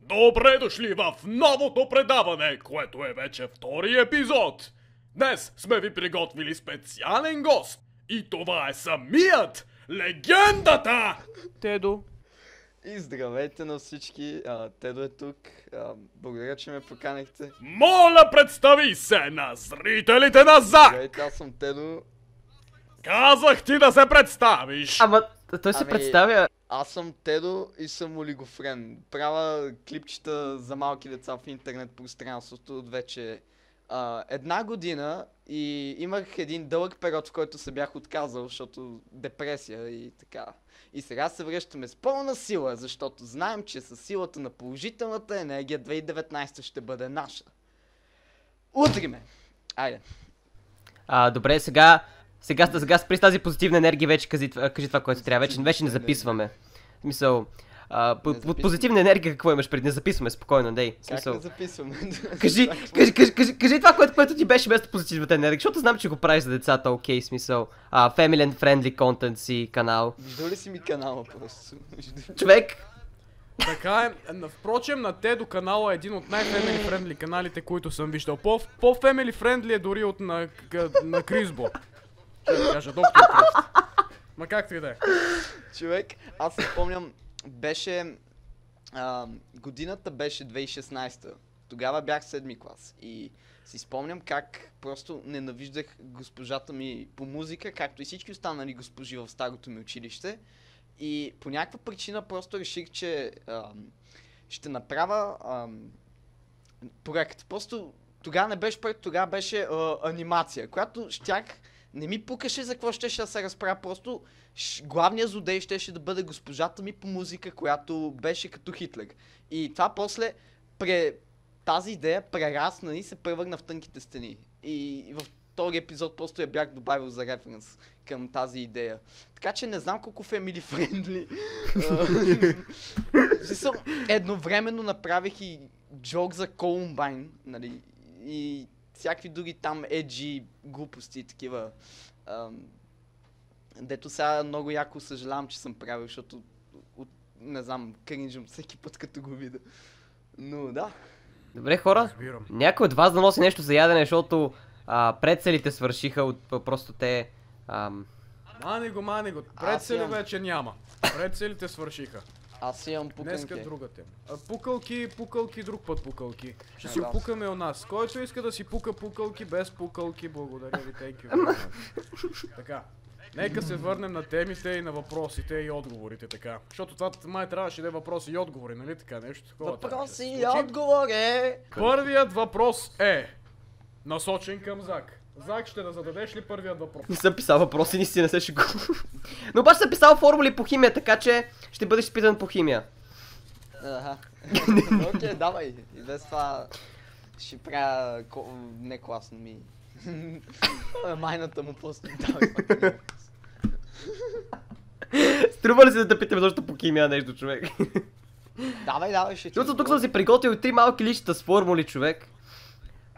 Добре дошли в новото предаване, което е вече втори епизод. Днес сме ви приготвили специален гост. И това е самият легендата! Тедо. И здравейте на всички, Тедо е тук, благодаря, че ме поканихте. Моля, представи се на зрителите на ЗАК! Здравейте, аз съм Тедо. Казах ти да се представиш! Ама той се представя. Аз съм Тедо и съм олигофрен. Правя клипчета за малки деца в интернет пространството от вече една година и имах един дълъг период, в който се бях отказал, защото депресия и така. И сега се връщаме с пълна сила, защото знаем, че със силата на положителната енергия 2019 ще бъде наша. Утри ме! Айде! Добре, сега спри с тази позитивна енергия, вече кажи това, което трябва. Вече не записваме. В смисъл, позитивна енергия какво имаш преди? Не записваме, спокойно, дей. Как не записваме? Кажи това, което ти беше вместо позитивната енергия, защото знам, че го правиш за децата, окей, смисъл. Family and friendly content си канал. Виждал ли си ми канала просто? Човек! Така е, впрочем на Тедо канала е един от най-family friendly каналите, които съм виждал. По-family friendly е дори от на Крисбо. Ще кажа, доктор Крис. Ма как ти да е? Човек, аз се спомням, беше... годината беше 2016. Тогава бях 7-ми клас. И си спомням как просто ненавиждах госпожата ми по музика, както и всички останали госпожи в старото ми училище. И по някаква причина просто реших, че ще направя проект. Просто тогава не беше проект, тогава беше анимация, която щях... Не ми пукаше за какво щеше да се разправя, просто главният злодей щеше да бъде госпожата ми по музика, която беше като Хитлер. И това после тази идея прерасна и се превърна в Тънките стени. И във втори епизод просто я бях добавил за референс към тази идея. Така че не знам колко family friendly. Едновременно направих и джок за Колумбайн, нали, и всякакви други там еджи глупости и такива. Дето сега много яко съжалявам, че съм правил, защото не знам, кринжам всеки път като го видя. Но да. Добре, хора, някой от вас да носи нещо за ядене, защото прецелите свършиха от просто те... Мани го, прецели вече няма. Прецелите свършиха. Аз имам пуканки. Днеска друга тема. Пукалки, друг път пукалки. Ще си пукаме у нас. Който иска да си пука пукалки, без пукалки, благодаря ви, thank you. Така. Нека се върнем на темите и на въпросите и отговорите, така. Защото това май трябваше да е въпроси и отговори, нали така? Нещо такова. Въпроси и отговори! Първият въпрос е насочен към Зак. Зак, ще да зададеш ли първият въпрос? Не съм писал въпроси, наистина не се шегувам. Но обаче съм писал формули по химия, така че ще бъдеш изпитан по химия. Окей, давай. И без това ще правя не класно ми. Майната му просто давай пак. Струва ли се да те питаме защо по химия нещо, човек? Давай, ще ти. Защото тук съм си приготвил 3 малки личета с формули, човек.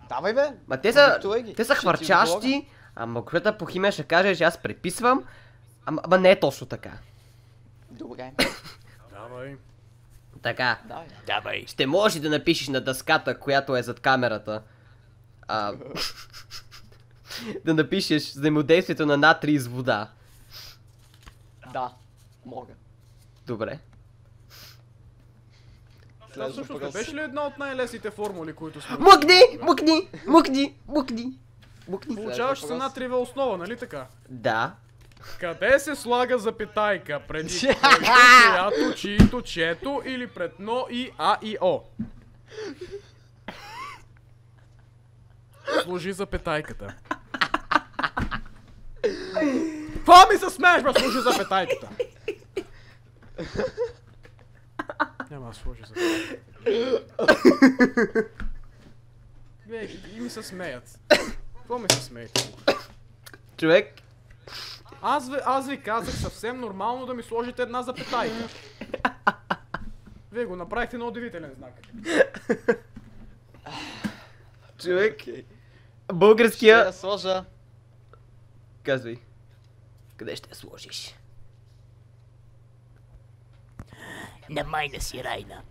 Давай бе! Ма те са хвърчащи, ама когато по химия ще каже, че аз преписвам, ама не е точно така. Добре. Давай. Така. Давай. Ще можеш да напишеш на дъската, която е зад камерата. Да напишеш взаимодействието на натрий с вода. Да, мога. Добре. Това всъщност не беше ли една от най-лесните формули, които сме... Мукни! Получаваш се натриева основа, нали така? Да. Къде се слага запетайка? Преди който, която, чието, чето или пред но и а и о? Сложи запетайката. Какво ми се смееш, бе? Сложи запетайката. Няма да сложи запетайката. И ми се смеят. Какво ми се смеете? Човек. Аз ви казах съвсем нормално да ми сложите една запетайка. Вие го направихте на удивителен знак. Човек. Българския... Ще я сложа. Казвай. Къде ще я сложиш? На майна си Райна.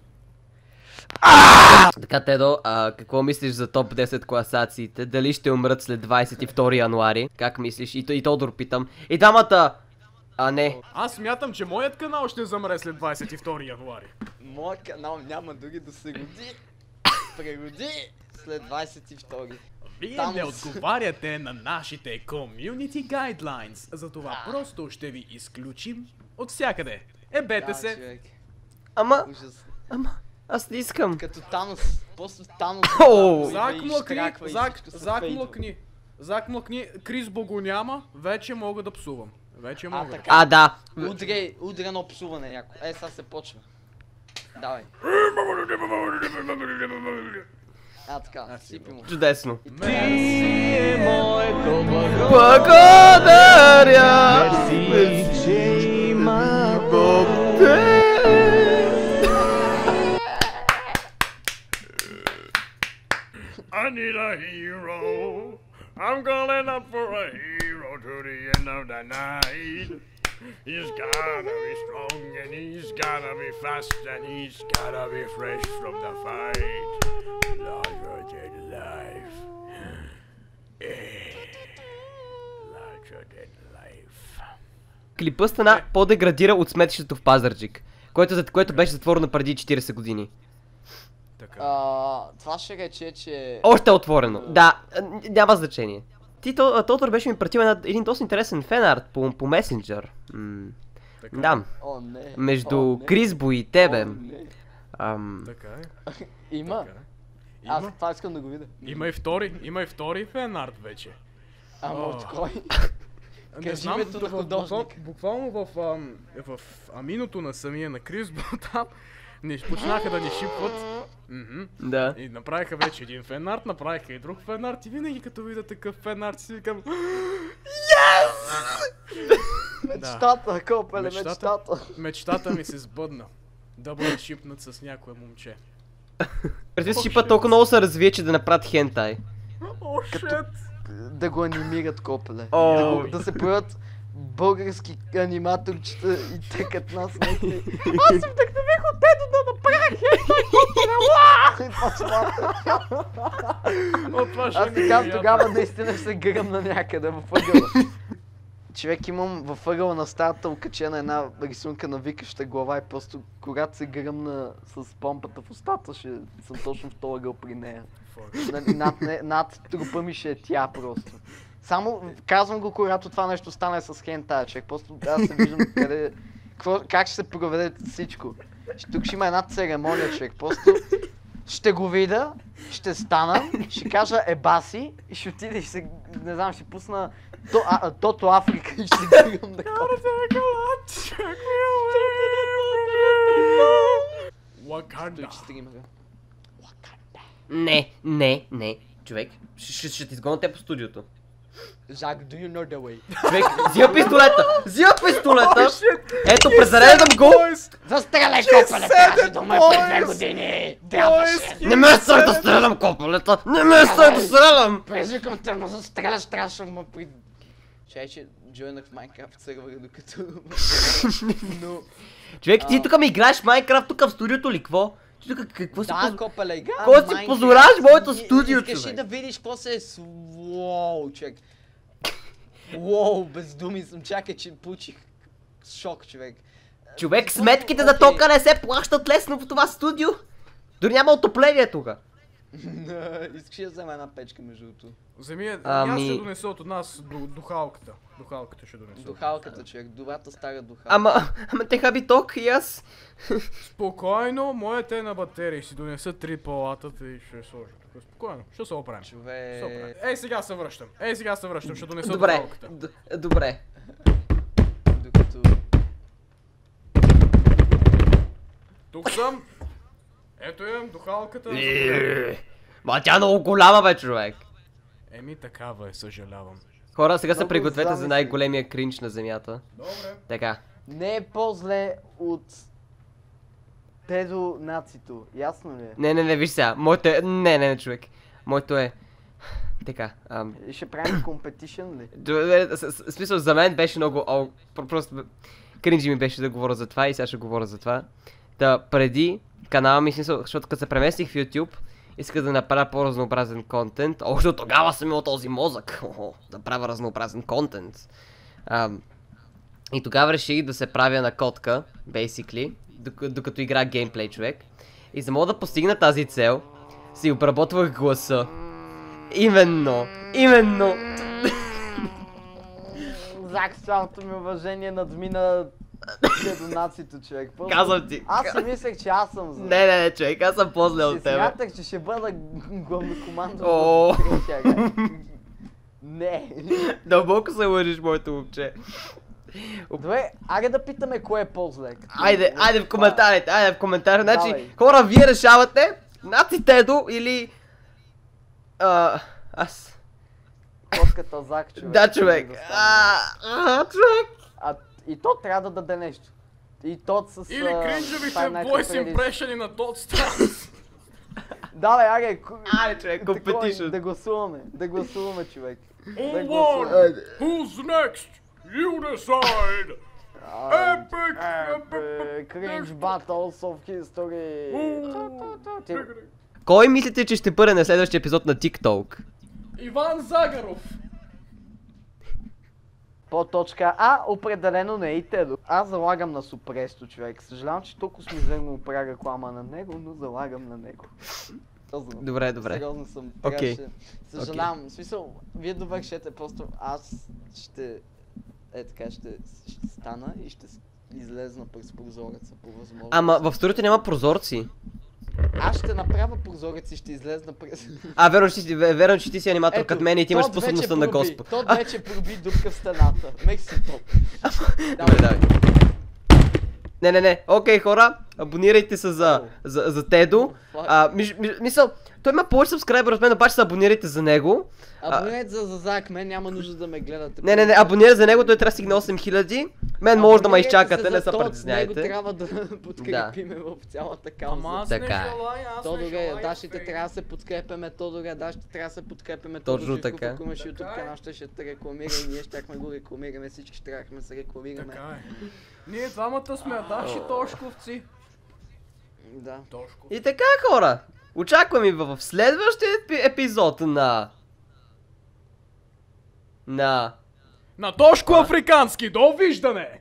Така, Тедо, какво мислиш за топ 10 класациите? Дали ще умрат след 22 януари? Как мислиш? И Тодор питам. И двамата! Не. Аз смятам, че моят канал ще замре след 22 януари. Моят канал няма дори да се роди. Прегоди след 22. Вие Там не с- отговаряте на нашите community guidelines. Затова просто ще ви изключим от всякъде. Ебете се. Човек. Ама, Ужас. аз не искам. Като Танос. Просто Танос. О! Зак млъкни, изтраква и Зак, всичко се Зак фейдва. млъкни. Зак млъкни, Крисбо го няма, вече мога да псувам. Вече мога. така. Да. Удря едно псуване няко. Сега се почва. Давай. Така, сипи му. Чудесно. Благодаря. Благодаря! I need a hero. I'm calling up for a hero to the end of the night. He's gotta be strong and he's gotta be fast and he's gotta be fresh from the fight. Larger than life. Larger than life. Клипът стана по-деградира от сметището в Пазарджик, което беше затворено преди 40 години. Така. Това ще рече, че... Още е отворено. Да, няма значение. Тодор беше ми пратил един доста интересен фенарт по месенджер. Така. Да, О, не. между О, не. Крисбо и тебе. О, не. Така е. Има. Така е. Аз Има. това искам да го видя. Има и втори фенарт вече. Ама О. от кой? Не Кажи знам, името на художник. буквално в аминото на самия на Крисбо там почнаха да ни шипват. Да. И направиха вече един фенарт, направиха и друг фенарт и винаги като видя такъв фенарт си викам Мечтата, копеле, Мечтата? мечтата. мечтата ми се сбъдна. Да бъда шипнат с някое момче. Преди си път толкова много се развие, че да направят хентай. О, шет! Да го анимират, копеле. О. Да се появят български аниматорчета и те като нас някакви. Аз им вдъхнових от Тедо да направя хентай, копеле, О, това ще Аз ми е така приятно. тогава наистина ще се гръмна някъде във ъгъла. Човек, имам във ъгъла на стаята окачена една рисунка на викаща глава и просто когато се гръмна с помпата в устата, ще съм точно в този ъгъл при нея. Нали, над трупа ми ще е тя просто. Само казвам го, когато това нещо стане с хентая, човек. Просто аз се виждам къде... как ще се проведе всичко. Тук ще има една церемония, човек. Просто ще го видя, ще стана, ще кажа ебаси и ще отида и ще се... не знам, ще пусна Тото Африка и ще гръм да Wakanda. Не. Човек, ще ти изгоня те по студиото. Жак, do you know the way? Човек, взима пистолета! Ето, презареждам го! Застреляй, копеле, тази дума пред 2 години! Трябваше! Не ме стой да стрелям, копелета! Не ме стой да стрелям! Предизвикам те, но застреляш, трябваше да ме при... Чай, че джойнах в Майнкрафт сервера, докато... Но... Човек, ти тук ми играеш Майнкрафт тук в студиото ли, какво? Ти тук какво си Да, копеле, игра Кой си Майнкрафт позораш моето и студио, Искаш ли човек? да видиш какво се е с... Уоу, човек. Уоу, без думи съм, чакай, че получих шок, човек. Човек, сметките за тока не се плащат лесно в това студио. Дори няма отопление тук. Искаш ли да взема една печка между другото? Вземи, Ами- аз ще донеса от нас духалката. Духалката ще донеса. Духалката, човек, добрата стара духалка. Ама те хаби ток и аз. Спокойно, моята е на батерия. Ще донеса 3 палатата и ще сложа тук. Спокойно, ще се оправим. Ще се оправим. Човек... Ей, сега се връщам. Ще донеса Добре, духалката. добре. Докато... Тук съм. Ето имам духалката. Ма тя е много голяма бе, човек. Еми такава е, съжалявам. Хора, сега се Много пригответе за замисли. най-големия кринч на земята. Добре. Така. Не е по-зле от... Тедо нацито, ясно ли е? Не, виж сега. Моето е... Не, човек. Моето е... Така. И ще правим компетишън ли? В смисъл, за мен беше много... Просто... Кринджи ми беше да говоря за това и сега ще говоря за това. Та, преди канала ми, смисъл, защото като се преместих в YouTube, исках да направя по-разнообразен контент. Още тогава съм имал този мозък, да правя разнообразен контент. И тогава реших да се правя на котка, basically, докато игра геймплей, човек. И за мога да постигна тази цел, си обработвах гласа. Именно. Зак, с цялото ми уважение надмина донациите, човек. Казвам ти. Аз си мислех, че аз съм за... Не, човек, аз съм по-зле от тебе. Смятах, че ще бъда главнокомандващ О. в третия. Не. Дълбоко се лъжиш, моето момче. Добре, айде да питаме кое е по-зле. Айде в коментарите, Значи, Давай. хора, вие решавате, Наци Тедо или... аз... Котката Зак, човек. Да, човек. Човек. И то трябва да даде нещо. И тот с... Или кринжовите Five Nights at voice Freddy's. impression на Todd Strauss. Давай, айде. Айде, човек, competition. Да гласуваме, човек. All гласуваме. one, who's next? You decide. Epic. Cringe Battles of History. Кой мислите, че ще бъде на следващия епизод на TikTok? Иван Загаров. По точка А, определено не е и Тедо. Аз залагам на Супресто, човек. Съжалявам, че толкова смизерно оправя реклама на него, но залагам на него. Добре. Сериозно съм. Окей. Съжалявам. В смисъл, вие довършете, просто аз ще... така, ще стана и ще излезна през прозореца по възможност. Ама в студиото няма прозорци. Аз ще направя прозорец и ще излезна през... Верно, че ти си аниматор като мен и ти имаш способността на Господ. Тот вече проби дупка в стената. Мек си топ. Давай. Не. Окей, хора, абонирайте се за Тедо. Мисъл, той има повече сабскрайбър от мен, обаче се абонирайте за него. Абонирайте за Зак, мен няма нужда да ме гледате. Не, абонирайте за него, той трябва да стигне 8000. Мен може да ме изчакате, не се Него притесняйте. трябва да подкрепиме в цялата кауза. Ама аз не Така е. желая, аз не Тодоре, желая. Дашите трябва да се подкрепяме, Тодоре, Дашите трябва да се подкрепяме. Точно така. Ако имаш YouTube канал, ще те рекламира и ние щяхме го рекламираме, всички ще трябвахме да се рекламираме. Така е. Ние двамата сме Адаши Тошковци. Да. Тошко. И така, хора, очакваме в следващия епизод на На Тошко Африкански, довиждане!